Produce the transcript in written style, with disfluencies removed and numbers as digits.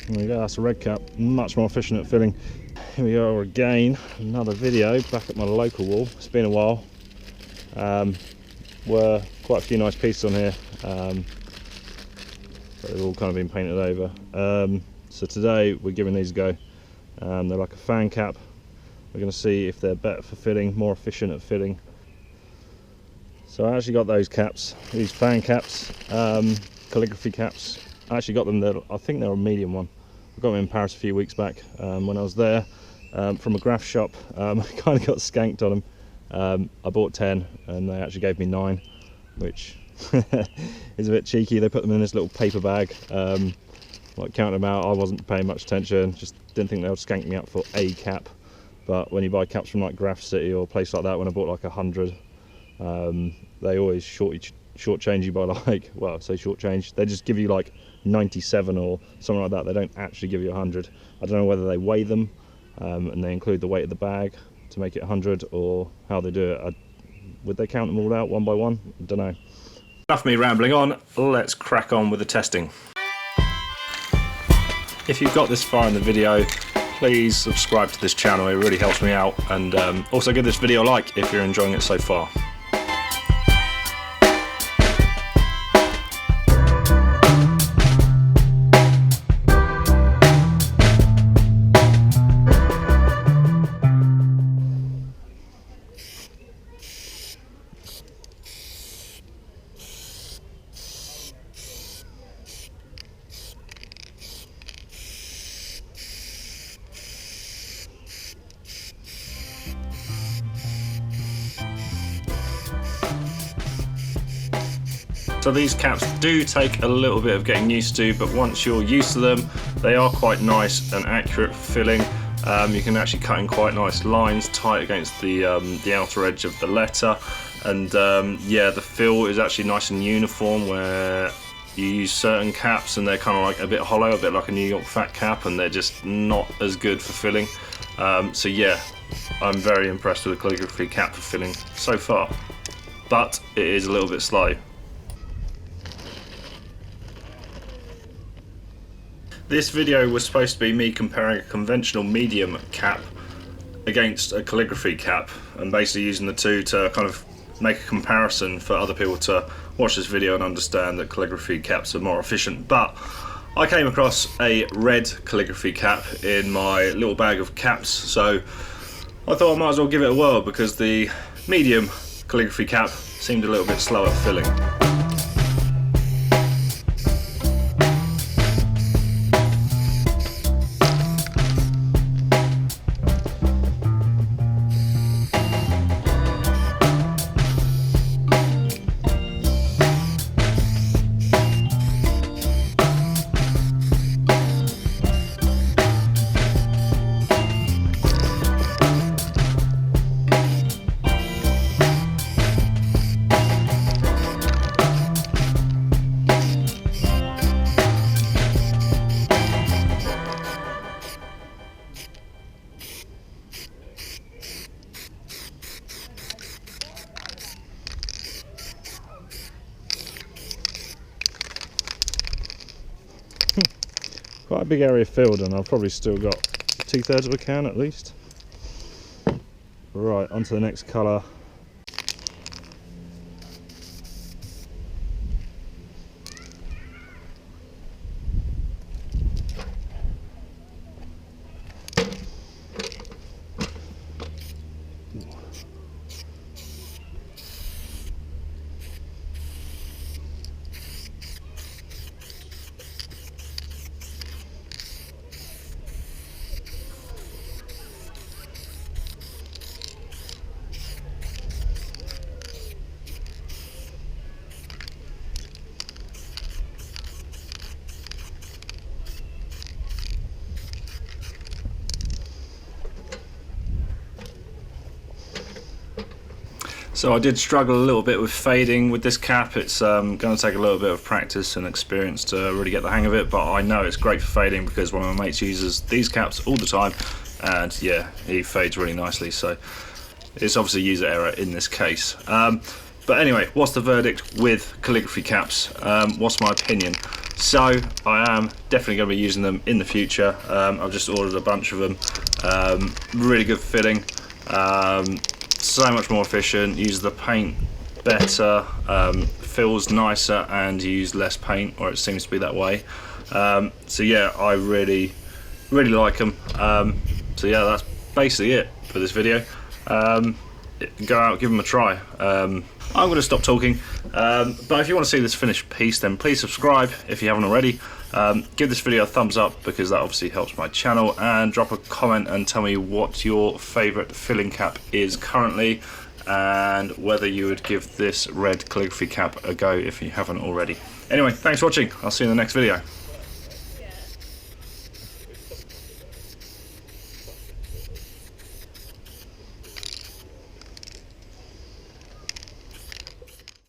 There we go, that's a red cap, much more efficient at filling. Here we are again, another video back at my local wall. It's been a while. Were quite a few nice pieces on here, but they've all kind of been painted over. So today we're giving these a go. They're like a fan cap. We're going to see if they're better for fitting, more efficient at fitting. So I actually got those caps, these fan caps, calligraphy caps. I actually got them there, I think they're a medium one. I got them in Paris a few weeks back when I was there, from a graph shop. I kind of got skanked on them. I bought 10 and they actually gave me 9, which is a bit cheeky. They put them in this little paper bag. Like counting them out, I wasn't paying much attention, just didn't think they would skank me up for a cap. But when you buy caps from like Graffiti or a place like that, when I bought like 100, they always shortchange you by like, well, say shortchange, they just give you like 97 or something like that. They don't actually give you 100. I don't know whether they weigh them and they include the weight of the bag to make it 100, or how they do it. Would they count them all out one by one? I don't know. Enough of me rambling on, let's crack on with the testing. If you've got this far in the video, please subscribe to this channel, it really helps me out, and also give this video a like if you're enjoying it so far. So these caps do take a little bit of getting used to, but once you're used to them, they are quite nice and accurate for filling. You can actually cut in quite nice lines tight against the outer edge of the letter, and yeah, the fill is actually nice and uniform, where you use certain caps and they're kind of like a bit hollow, a bit like a New York fat cap, and they're just not as good for filling. So yeah, I'm very impressed with the calligraphy cap for filling so far, but it is a little bit slow. This video was supposed to be me comparing a conventional medium cap against a calligraphy cap, and basically using the two to kind of make a comparison for other people to watch this video and understand that calligraphy caps are more efficient. But I came across a red calligraphy cap in my little bag of caps, so I thought I might as well give it a whirl, because the medium calligraphy cap seemed a little bit slow at filling. Quite a big area filled, and I've probably still got 2/3 of a can at least. Right, on to the next colour. So I did struggle a little bit with fading with this cap. It's going to take a little bit of practice and experience to really get the hang of it, but I know it's great for fading because one of my mates uses these caps all the time, and yeah, he fades really nicely, so it's obviously user error in this case. But anyway, what's the verdict with calligraphy caps? What's my opinion? So I am definitely going to be using them in the future. I've just ordered a bunch of them. Really good fitting, so much more efficient, use the paint better, feels nicer, and you use less paint, or it seems to be that way. So yeah, I really like them. So yeah, that's basically it for this video. Go out, give them a try. I'm going to stop talking, but if you want to see this finished piece, then please subscribe if you haven't already. Give this video a thumbs up, because that obviously helps my channel, and drop a comment and tell me what your favourite filling cap is currently, and whether you would give this red calligraphy cap a go if you haven't already. Anyway, thanks for watching. I'll see you in the next video.